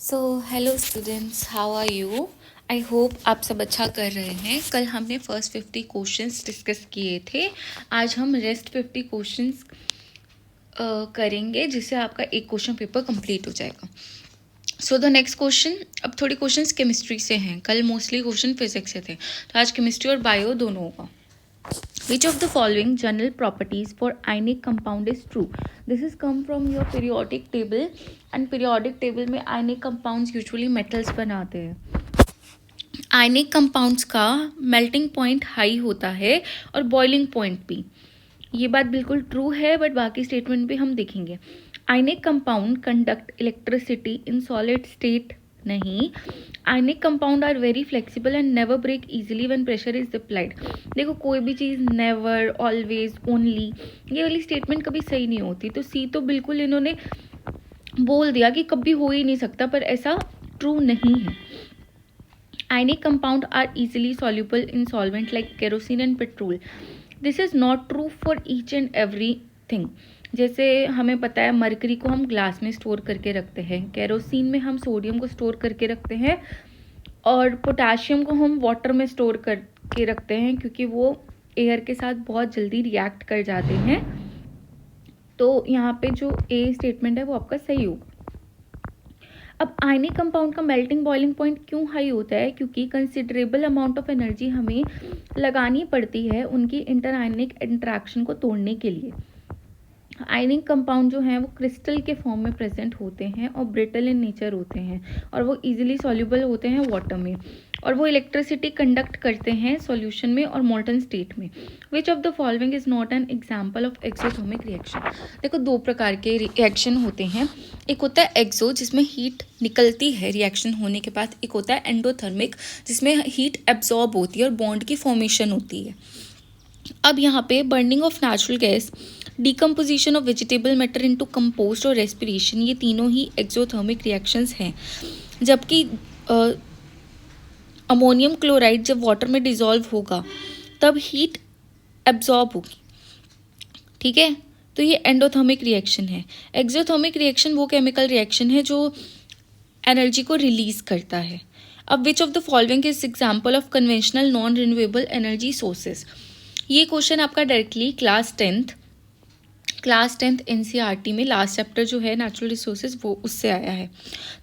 So hello students, how are you? I hope आप सब अच्छा कर रहे हैं। कल हमने फर्स्ट 50 क्वेश्चंस डिस्कस किए थे। आज हम रेस्ट 50 क्वेश्चंस करेंगे, जिससे आपका एक क्वेश्चन पेपर कंप्लीट हो जाएगा। सो द नेक्स्ट क्वेश्चन, अब थोड़ी क्वेश्चंस केमिस्ट्री से हैं। कल मोस्टली क्वेश्चन फिजिक्स से थे, तो आज केमिस्ट्री और बायो दोनों होगा। Which of the following general properties for ionic compound is true? This is come from your periodic table, and periodic table में ionic compounds usually metals बनाते हैं। ionic compounds का melting point high होता है और boiling point भी। ये बात बिल्कुल true है, बट बाकी statement भी हम देखेंगे। ionic compound conduct electricity in solid state नहीं। ionic compound are very flexible and never break easily when pressure is applied। देखो, कोई भी चीज़ never, always, only, ये वाली स्टेटमेंट कभी सही नहीं होती। तो सी तो बिल्कुल इन्होंने बोल दिया कि कभी हो ही नहीं सकता, पर ऐसा ट्रू नहीं है। ionic compound are easily soluble in solvent like kerosene and petrol। this is not true for each and everything। जैसे हमें पता है मरकरी को हम ग्लास में स्टोर करके रखते हैं, केरोसिन में हम सोडियम को स्टोर करके रखते हैं, और पोटाशियम को हम वाटर में स्टोर करके रखते हैं, क्योंकि वो एयर के साथ बहुत जल्दी रिएक्ट कर जाते हैं। तो यहाँ पे जो ए स्टेटमेंट है वो आपका सही होगा। अब आयनिक कंपाउंड का मेल्टिंग बॉइलिंग पॉइंट क्यों हाई होता है? क्योंकि कंसिडरेबल अमाउंट ऑफ एनर्जी हमें लगानी पड़ती है उनकी इंटर आयनिक इंटरेक्शन को तोड़ने के लिए। आयनिक कंपाउंड जो हैं वो क्रिस्टल के फॉर्म में प्रेजेंट होते हैं और ब्रिटल इन नेचर होते हैं, और वो इजीली सॉल्युबल होते हैं वाटर में, और वो इलेक्ट्रिसिटी कंडक्ट करते हैं सॉल्यूशन में और मोल्टन स्टेट में। विच of the following is not an example of exothermic reaction? देखो, दो प्रकार के रिएक्शन होते हैं। एक होता है एक्सो, जिसमें हीट निकलती है रिएक्शन होने के बाद। एक होता है एंडोथर्मिक, जिसमें हीट एब्जॉर्ब होती है और बॉन्ड की फॉर्मेशन होती है। अब यहाँ पे burning of natural gas, decomposition of vegetable matter into compost और रेस्पिरेशन, ये तीनों ही एक्सोथर्मिक रिएक्शंस हैं। जबकि अमोनियम क्लोराइड जब वाटर में डिजॉल्व होगा तब हीट एब्जॉर्ब होगी। ठीक है, तो ये एंडोथर्मिक रिएक्शन है। एक्सोथर्मिक रिएक्शन वो केमिकल रिएक्शन है जो एनर्जी को रिलीज करता है। अब विच of the following is example of conventional non renewable energy sources? ये क्वेश्चन आपका डायरेक्टली क्लास टेंथ एनसीईआरटी में लास्ट चैप्टर जो है नेचुरल रिसोर्सेज, वो उससे आया है।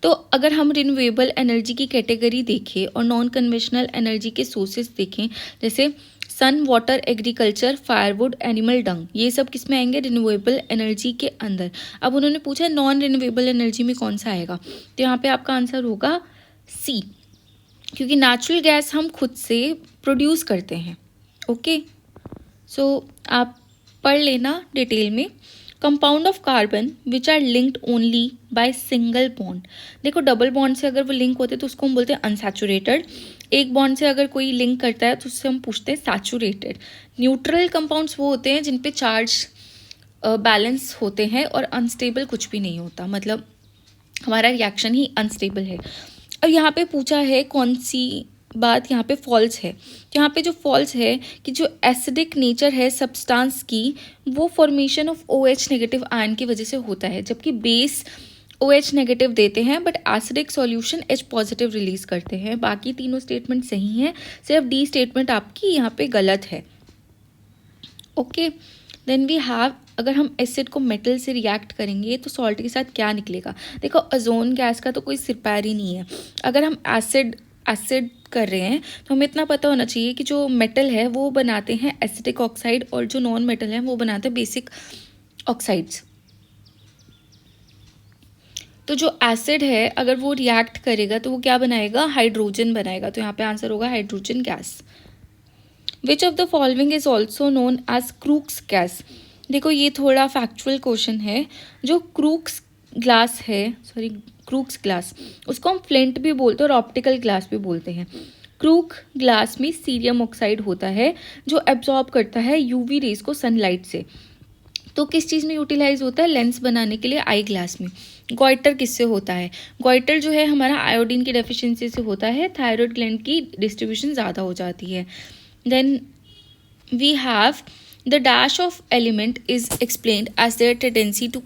तो अगर हम रिन्यूएबल एनर्जी की कैटेगरी देखें और नॉन कन्वेंशनल एनर्जी के सोर्सेज देखें, जैसे sun, water, agriculture, firewood, animal dung, ये सब किस में आएंगे? रिन्यूएबल एनर्जी के अंदर। अब उन्होंने पूछा नॉन रिन्यूएबल एनर्जी में कौन सा आएगा, तो यहाँ पे आपका आंसर होगा सी, क्योंकि नेचुरल गैस हम खुद से प्रोड्यूस करते हैं। ओके, सो आप पढ़ लेना डिटेल में। Compound of carbon which are linked only by single bond. देखो, डबल बॉन्ड से अगर वो लिंक होते हैं तो उसको हम बोलते हैं अनसैचुरेटेड। एक बॉन्ड से अगर कोई लिंक करता है तो उससे हम पूछते हैं सैचुरेटेड। न्यूट्रल कंपाउंड्स वो होते हैं जिन पे चार्ज बैलेंस होते हैं और अनस्टेबल कुछ भी नहीं होता, मतलब हमारा रिएक्शन ही अनस्टेबल है। अब यहाँ पे पूछा है कौन सी बात यहाँ पे फॉल्स है। तो यहाँ पे जो फॉल्स है कि जो एसिडिक नेचर है सब्सटेंस की, वो formation of OH negative ion की वजह से होता है, जबकि बेस OH नेगेटिव देते हैं but acidic solution H positive release करते हैं। बाकी तीनों स्टेटमेंट सही हैं, सिर्फ डी स्टेटमेंट आपकी यहाँ पे गलत है। ओके, देन वी हैव, अगर हम एसिड को मेटल से रिएक्ट करेंगे तो सॉल्ट के साथ क्या निकलेगा? देखो, ओजोन गैस का तो कोई सिर पैर ही नहीं है। अगर हम एसिड कर रहे हैं तो हमें इतना पता होना चाहिए कि जो मेटल है वो बनाते हैं एसिटिक ऑक्साइड, और जो नॉन मेटल है वो बनाते हैं बेसिक ऑक्साइड्स। तो जो एसिड है अगर वो रिएक्ट करेगा तो वो क्या बनाएगा? हाइड्रोजन बनाएगा। तो यहाँ पे आंसर होगा hydrogen gas. Which of the following is also known as Crookes gas? देखो, ये थोड़ा फैक्चुअल क्वेश्चन है। जो क्रूक्स ग्लास है, सॉरी क्रूक्स ग्लास, उसको हम फ्लिंट भी बोलते हैं और ऑप्टिकल ग्लास भी बोलते हैं। क्रूक ग्लास में सीरियम ऑक्साइड होता है जो एब्जॉर्ब करता है यूवी रेज को सनलाइट से। तो किस चीज़ में यूटिलाइज होता है? लेंस बनाने के लिए आई ग्लास में। गॉइटर किससे होता है? गॉइटर जो है हमारा आयोडीन की डेफिशिएंसी से होता है, थायराइड ग्लैंड की डिस्ट्रीब्यूशन ज़्यादा हो जाती है। Then we have the dash of element is explained as their tendency to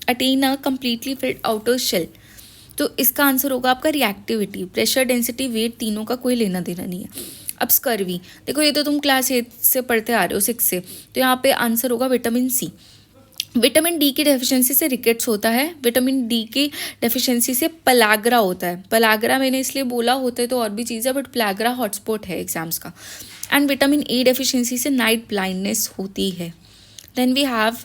attain a completely filled outer shell। तो इसका आंसर होगा आपका रिएक्टिविटी। प्रेशर, डेंसिटी, वेट तीनों का कोई लेना देना नहीं है। अब स्कर्वी, देखो ये तो तुम क्लास 8 से पढ़ते आ रहे हो, 6 से, तो यहाँ पे आंसर होगा विटामिन सी। विटामिन डी की डेफिशिएंसी से रिकेट्स होता है। विटामिन डी की डेफिशिएंसी से पलाग्रा होता है। पलाग्रा मैंने इसलिए बोला, होता है तो और भी चीज़ है, बट पलाग्रा हॉटस्पॉट है एग्जाम्स का। एंड विटामिन ए डेफिशिएंसी से नाइट ब्लाइंडनेस होती है। Then we have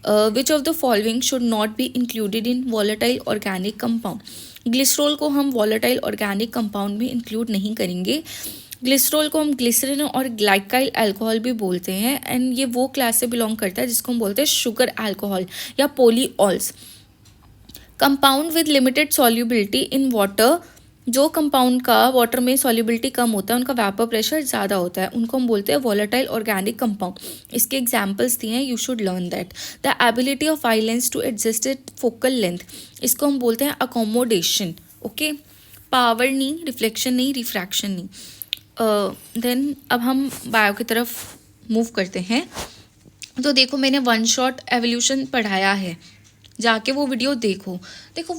which of the following should not be included in volatile organic compound. Glycerol को हम वॉलेटाइल ऑर्गेनिक कंपाउंड में इंक्लूड नहीं करेंगे। ग्लिसरॉल को हम ग्लिसरीन और ग्लाइकाइल अल्कोहल भी बोलते हैं, एंड ये वो क्लास से बिलोंग करता है जिसको हम बोलते हैं शुगर अल्कोहल या polyols. Compound with limited solubility in water, जो कंपाउंड का वाटर में सॉल्युबिलिटी कम होता है, उनका वेपर प्रेशर ज़्यादा होता है, उनको हम बोलते हैं वॉलेटाइल ऑर्गेनिक कंपाउंड। इसके एग्जाम्पल्स दिए हैं, you should learn that. The ability of eye lens to adjust it focal length, इसको हम बोलते हैं अकोमोडेशन। ओके, पावर नहीं, रिफ्लेक्शन नहीं, रिफ्रैक्शन नहीं। देन अब हम बायो की तरफ मूव करते हैं। तो देखो मैंने वन शॉट एवोल्यूशन पढ़ाया है, जाके वो वीडियो देखो। देखो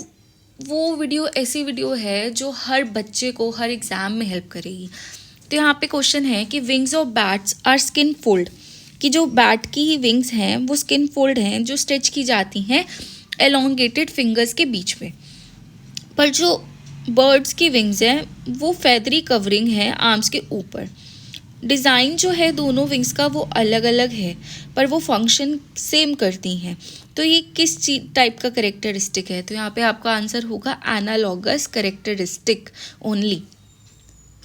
वो वीडियो ऐसी वीडियो है जो हर बच्चे को हर एग्ज़ाम में हेल्प करेगी। तो यहाँ पे क्वेश्चन है कि wings of bats are skin fold, कि जो बैट की ही विंग्स हैं वो स्किन फोल्ड हैं, जो स्ट्रेच की जाती हैं एलोंगेटेड फिंगर्स के बीच में। पर जो बर्ड्स की विंग्स हैं वो फेदरी कवरिंग है आर्म्स के ऊपर। डिज़ाइन जो है दोनों विंग्स का वो अलग अलग है, पर वो फंक्शन सेम करती हैं। तो ये किस चीज टाइप का करेक्टरिस्टिक है? तो यहाँ पे आपका आंसर होगा एनालॉगस करेक्टरिस्टिक ओनली।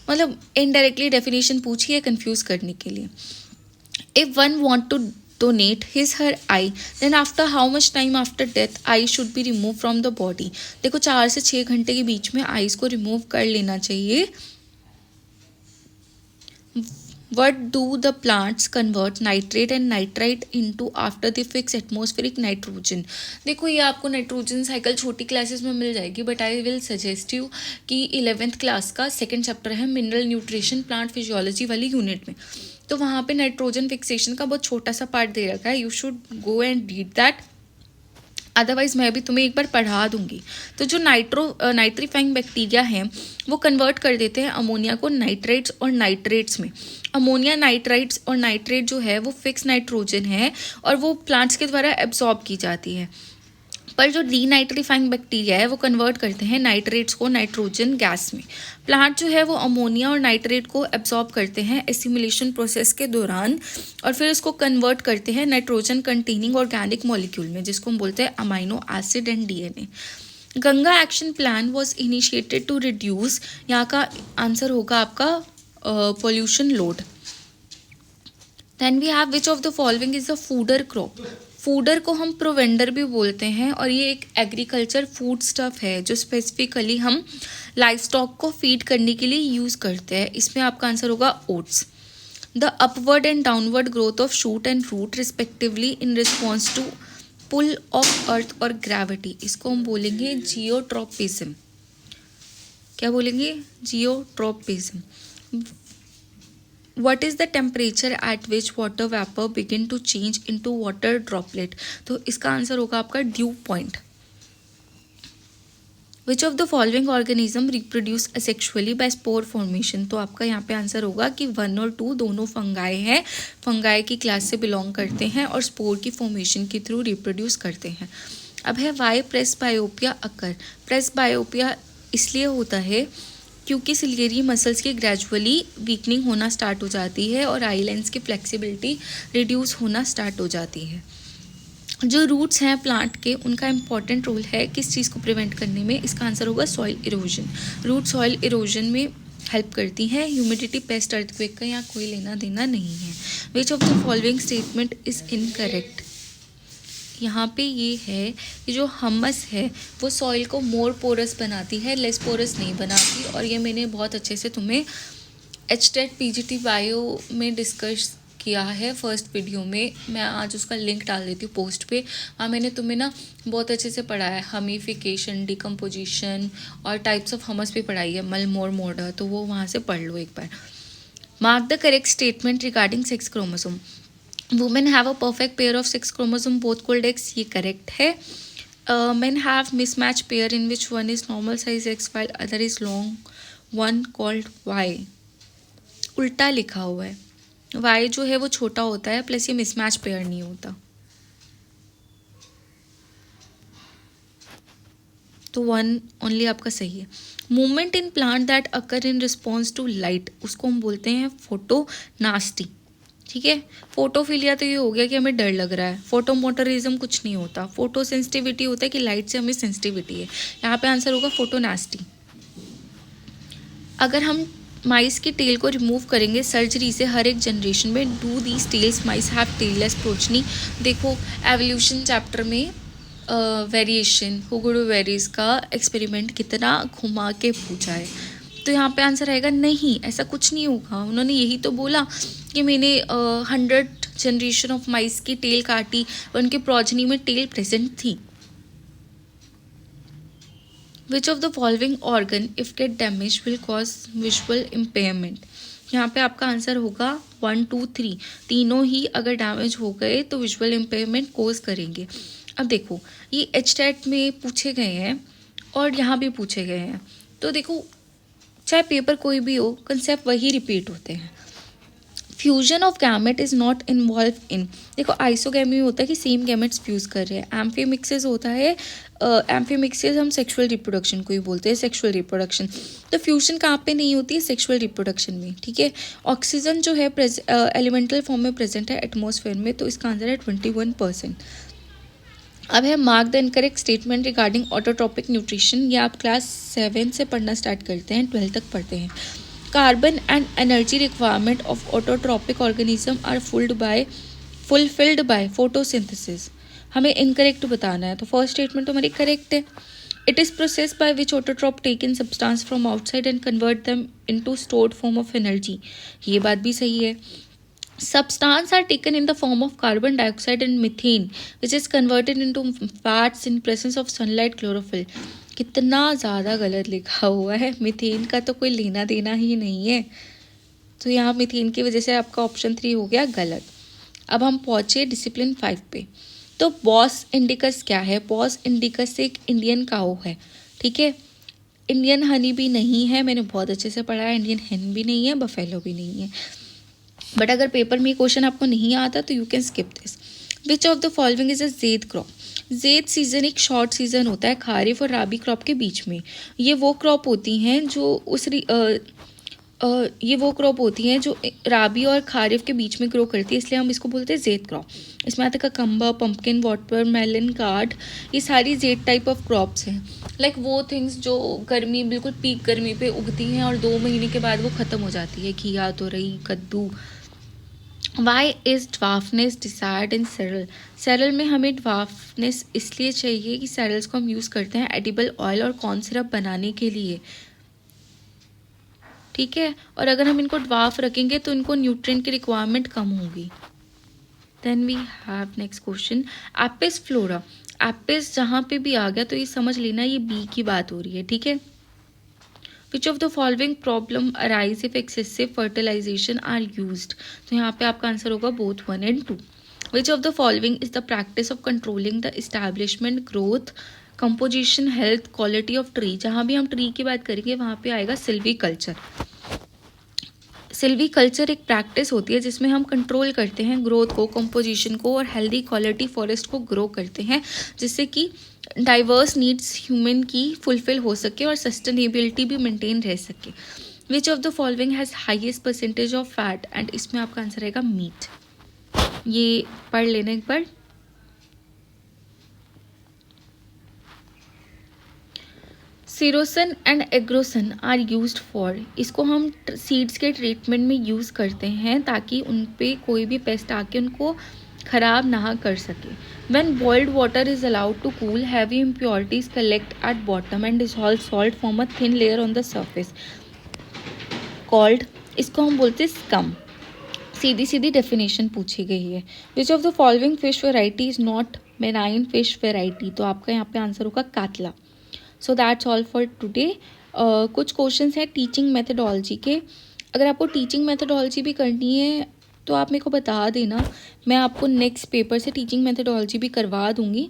मतलब इनडायरेक्टली डेफिनेशन पूछी है कंफ्यूज करने के लिए। If one want to donate his her eye, then after how much time after death eye should be removed from the body? देखो 4 से 6 घंटे के बीच में आईज को रिमूव कर लेना चाहिए। What do the plants convert nitrate and nitrite into after they fix atmospheric nitrogen? देखो ये आपको नाइट्रोजन साइकिल छोटी क्लासेस में मिल जाएगी, but I will suggest you कि 11th क्लास का सेकेंड चैप्टर है मिनरल न्यूट्रिशन प्लांट फिजियोलॉजी वाली यूनिट में, तो वहाँ पे नाइट्रोजन फिक्सेशन का बहुत छोटा सा पार्ट दे रखा है। You should go and read that, otherwise मैं भी तुम्हें एक बार पढ़ा दूंगी। तो जो नाइट्रीफाइंग बैक्टीरिया हैं वो कन्वर्ट कर देते हैं अमोनिया को नाइट्रेट्स और नाइट्रेट्स में। अमोनिया नाइट्राइट्स और नाइट्रेट जो है वो फिक्स नाइट्रोजन है और वो प्लांट्स के द्वारा एब्जॉर्ब की जाती है। पर जो डीनाइट्रीफाइंग बैक्टीरिया है वो कन्वर्ट करते हैं नाइट्रेट्स को नाइट्रोजन गैस में। प्लांट जो है वो अमोनिया और नाइट्रेट को एब्जॉर्ब करते हैं एसिमुलेशन प्रोसेस के दौरान, और फिर इसको कन्वर्ट करते हैं नाइट्रोजन कंटेनिंग ऑर्गेनिक मॉलिक्यूल में, जिसको हम बोलते हैं amino acid and DNA. Ganga action plan was initiated to reduce, यहाँ का आंसर होगा आपका pollution load. Then we have which of the following is the fodder crop. Fodder को हम प्रोवेंडर भी बोलते हैं, और ये एक एग्रीकल्चर फूड स्टफ है जो स्पेसिफिकली हम लाइफ स्टॉक को फीड करने के लिए यूज़ करते हैं। इसमें आपका आंसर होगा oats. The upward and downward growth of shoot and fruit respectively in response to pull of earth और ग्रेविटी, इसको हम बोलेंगे जियोट्रोपिज्म। क्या बोलेंगे? Geotropism. What is the temperature at which water vapor begin to change into water droplet? तो इसका answer होगा आपका due point. Which of the following organism reproduce asexually by spore formation? तो आपका यहाँ पे आंसर होगा कि 1 और 2 दोनों फंगाई हैं, फंगाई की क्लास से बिलोंग करते हैं और स्पोर की फॉर्मेशन के थ्रू रिप्रोड्यूस करते हैं। अब है वाई प्रेसबायोपिया अकर। प्रेसबायोपिया इसलिए होता है क्योंकि सिलियरी मसल्स की ग्रेजुअली वीकनिंग होना स्टार्ट हो जाती है और आई लेंस की फ्लेक्सिबिलिटी रिड्यूस होना स्टार्ट हो जाती है। जो रूट्स हैं प्लांट के, उनका इम्पॉर्टेंट रोल है किस चीज़ को प्रिवेंट करने में? इसका आंसर होगा soil erosion. Root soil erosion में हेल्प करती हैं। ह्यूमिडिटी, पेस्ट, अर्थक्वेक का यहाँ कोई लेना देना नहीं है। Which of the following statement is incorrect? यहाँ पे ये है कि जो हमस है वो सॉइल को मोर पोरस बनाती है, लेस पोरस नहीं बनाती, और ये मैंने बहुत अच्छे से तुम्हें HTET PGT बायो में डिस्कस किया है फर्स्ट वीडियो में। मैं आज उसका लिंक डाल देती हूँ पोस्ट पे। वहाँ मैंने तुम्हें ना बहुत अच्छे से पढ़ाया है, हमीफिकेशन, डिकम्पोजिशन और टाइप्स ऑफ हमस भी पढ़ाई है, मल मोर मोर्डर, तो वो वहाँ से पढ़ लो एक बार। Mark the correct statement regarding sex chromosome. Women have a perfect pair of 6 chromosome both called X, ये करेक्ट है। Men have mismatch pair in which one is normal size X while other is long one called Y. उल्टा लिखा हुआ है, Y जो है वो छोटा होता है प्लस ये मिसमैच पेयर नहीं होता, तो वन ओनली आपका सही है. Movement in plant that occur in response to light, उसको हम बोलते हैं फोटो नास्टी. ठीक है, फोटोफिलिया तो ये हो गया कि हमें डर लग रहा है, फोटोमोटरिज्म कुछ नहीं होता, फोटो सेंसिटिविटी होता है कि लाइट से हमें सेंसिटिविटी है. यहाँ पे आंसर होगा फोटो नास्टी. अगर हम माइस की टेल को रिमूव करेंगे सर्जरी से हर एक जनरेशन में, do these tails mice have tailless progeny. देखो एवोल्यूशन चैप्टर में वेरिएशन हुगुडो वेरीज का एक्सपेरिमेंट कितना घुमा के पूछा है, तो यहाँ पे आंसर आएगा नहीं, ऐसा कुछ नहीं होगा. उन्होंने यही तो बोला कि मैंने 100 जनरेशन ऑफ माइस की टेल काटी, उनके प्रोजनी में टेल प्रेजेंट थी. विच of the following organ if gate damage will cause visual impairment. यहाँ पे आपका आंसर होगा 1, 2, 3, तीनों ही अगर डैमेज हो गए तो विजुअल इम्पेयरमेंट कोज करेंगे. अब देखो ये एचटेट में पूछे गए हैं और यहाँ भी पूछे गए हैं, तो देखो चाहे पेपर कोई भी हो कंसेप्ट वही रिपीट होते हैं. Fusion of gamete is not involve in, देखो आइसोगैमी होता है कि सेम गैमेट्स फ्यूज कर रहे हैं. एम्फीमिक्सिस होता है, एम्फीमिक्सिस हम सेक्सुअल रिप्रोडक्शन को ही बोलते हैं, सेक्सुअल रिप्रोडक्शन. तो फ्यूजन कहाँ पे नहीं होती है, सेक्सुअल रिप्रोडक्शन में. ठीक है, ऑक्सीजन जो है एलिमेंटल फॉर्म में प्रेजेंट है एटमॉस्फेयर में, तो इसका आंसर है 21%. अब है mark the incorrect statement regarding autotrophic nutrition. ये आप क्लास 7 से पढ़ना स्टार्ट करते हैं, 12 तक पढ़ते हैं. Carbon and energy requirement of autotrophic organism are fulfilled by photosynthesis. हमें इनकरेक्ट बताना है, तो फर्स्ट स्टेटमेंट तो हमारी करेक्ट है. It is process by which autotroph take in substance from outside and convert them into stored form of energy. ये बात भी सही है. Substances are taken in the form of carbon dioxide and methane, which is converted into fats in presence of sunlight, chlorophyll. कितना ज़्यादा गलत लिखा हुआ है, मीथेन का तो कोई लेना देना ही नहीं है, तो यहाँ मीथेन की वजह से आपका ऑप्शन 3 हो गया गलत. अब हम पहुँचे डिसिप्लिन 5 पे. तो बॉस इंडिकस क्या है, बॉस इंडिकस एक इंडियन काऊ है. ठीक है, इंडियन हनी भी नहीं है, मैंने बहुत अच्छे से पढ़ा है, इंडियन हेन भी नहीं है, बफेलो भी नहीं है. बट अगर पेपर में क्वेश्चन आपको नहीं आता तो you can skip this. Which of the following is a zaid crop. Zaid season एक शॉर्ट सीज़न होता है खारिफ और राबी क्रॉप के बीच में. ये वो क्रॉप होती हैं जो ये वो क्रॉप होती हैं जो राबी और खारिफ के बीच में ग्रो करती है, इसलिए हम इसको बोलते हैं ज़ेद क्रॉप. इसमें आता है ककम्बा, पम्पकिन, वाटरमेलन, कार्ड, ये सारी ज़ेड टाइप ऑफ क्रॉप्स हैं. लाइक वो थिंग्स जो गर्मी बिल्कुल पीक गर्मी पे उगती हैं और 2 महीने के बाद वो ख़त्म हो जाती है. घिया, तोरई, कद्दू. Why is dwarfness desired in cereal. Cereal में हमें ड्वार्फनेस इसलिए चाहिए कि सेरल्स को हम यूज़ करते हैं एडिबल ऑयल और कॉर्न सिरप बनाने के लिए. ठीक है, और अगर हम इनको ड्वार्फ रखेंगे तो इनको न्यूट्रिएंट की रिक्वायरमेंट कम होगी. Then we have next question, Apis flora. Apis जहाँ पे भी आ गया तो ये समझ लेना ये बी की बात हो रही है. ठीक है, which of the following problem arise if excessive fertilization are used. तो यहाँ पे आपका आंसर होगा both 1 and 2. Which of the following is the practice of controlling the establishment, growth, composition, health, quality of tree. जहाँ भी हम tree की बात करेंगे वहाँ पे आएगा सिल्वी कल्चर. सिल्वी कल्चर एक प्रैक्टिस होती है जिसमें हम कंट्रोल करते हैं ग्रोथ को, कंपोजिशन को और हेल्दी क्वालिटी फॉरेस्ट को ग्रो करते हैं, जिससे कि डाइवर्स नीड्स ह्यूमन की फुलफिल हो सके और सस्टेनेबिलिटी भी मेंटेन रह सके. विच of the following has highest percentage of fat, and इसमें आपका आंसर रहेगा मीट. ये पढ़ लेने एक बार. सीरोसन एंड एग्रोसन आर यूज्ड फॉर. इसको हम सीड्स के ट्रीटमेंट में यूज़ करते हैं ताकि उन पे कोई भी पेस्ट आके उनको ख़राब ना कर सके. When boiled water is allowed to cool, heavy impurities collect at bottom and dissolve salt form a thin layer on the surface called, इसको हम बोलते हैं स्कम. सीधी सीधी डेफिनेशन पूछी गई है. Which of the following fish variety is not marine fish variety. तो आपका यहाँ पे आंसर होगा catla. So that's all for today. कुछ क्वेश्चंस हैं टीचिंग मेथडोलॉजी के. अगर आपको टीचिंग मेथडोलॉजी भी करनी है तो आप मेरे को बता देना, मैं आपको नेक्स्ट पेपर से टीचिंग मेथडोलॉजी भी करवा दूँगी.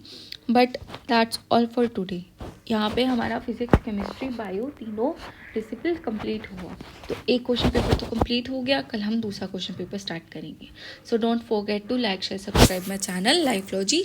But that's all for today. यहाँ पे हमारा फिजिक्स केमिस्ट्री बायो तीनों डिसिप्लिन कंप्लीट हुआ। तो एक क्वेश्चन पेपर तो कंप्लीट हो गया, कल हम दूसरा क्वेश्चन पेपर स्टार्ट करेंगे। So don't forget to like share subscribe my channel लाइफलॉजी।